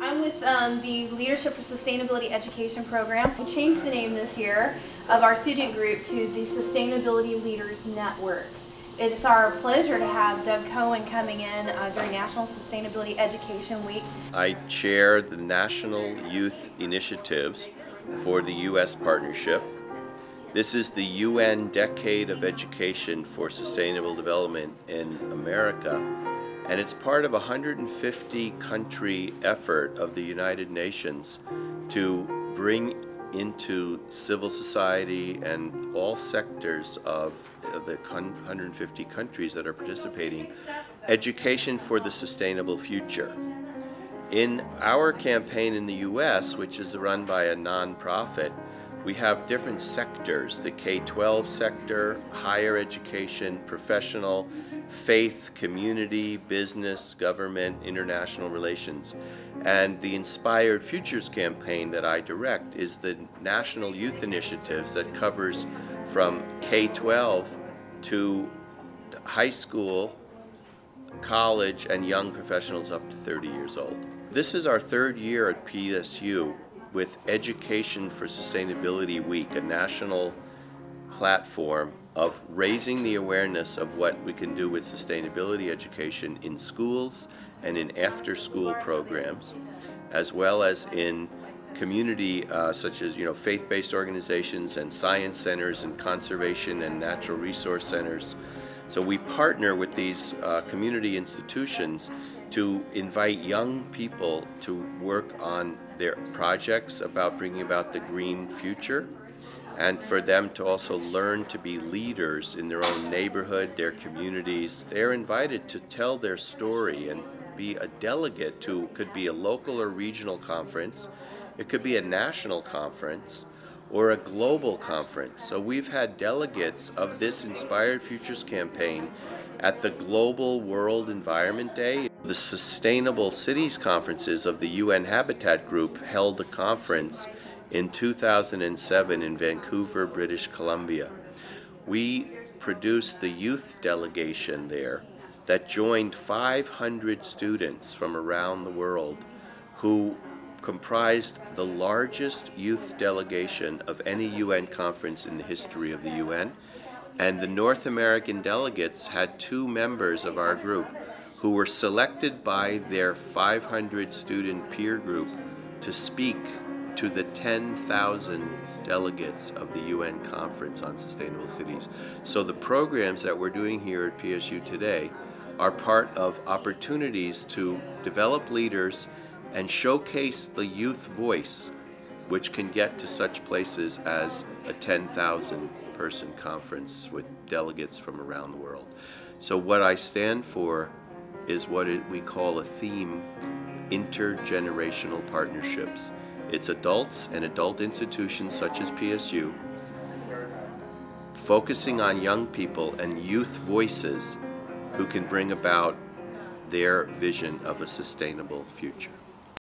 I'm with the Leadership for Sustainability Education program. We changed the name this year of our student group to the Sustainability Leaders Network. It's our pleasure to have Doug Cohen coming in during National Sustainability Education Week. I chair the National Youth Initiatives for the U.S. Partnership. This is the UN Decade of Education for Sustainable Development in America, and it's part of a 150-country effort of the United Nations to bring into civil society and all sectors of the 150 countries that are participating education for the sustainable future. In our campaign in the U.S., which is run by a nonprofit, we have different sectors: the K-12 sector, higher education, professional, faith, community, business, government, international relations. And the Inspired Futures campaign that I direct is the National Youth Initiatives that covers from K-12 to high school, college, and young professionals up to 30 years old. This is our third year at PSU with Education for Sustainability Week, a national platform of raising the awareness of what we can do with sustainability education in schools and in after-school programs, as well as in community such as faith-based organizations and science centers and conservation and natural resource centers. So we partner with these community institutions to invite young people to work on their projects about bringing about the green future, and for them to also learn to be leaders in their own neighborhood, their communities. They're invited to tell their story and be a delegate to, could be a local or regional conference, it could be a national conference, or a global conference. So we've had delegates of this Inspired Futures campaign at the Global World Environment Day. The Sustainable Cities Conferences of the UN Habitat Group held a conference in 2007 in Vancouver, British Columbia. We produced the youth delegation there that joined 500 students from around the world who comprised the largest youth delegation of any UN conference in the history of the UN. And the North American delegates had two members of our group who were selected by their 500 student peer group to speak to the 10,000 delegates of the UN Conference on Sustainable Cities. So the programs that we're doing here at PSU today are part of opportunities to develop leaders and showcase the youth voice, which can get to such places as a 10,000-person conference with delegates from around the world. So what I stand for is what we call a theme: intergenerational partnerships. It's adults and adult institutions such as PSU focusing on young people and youth voices who can bring about their vision of a sustainable future.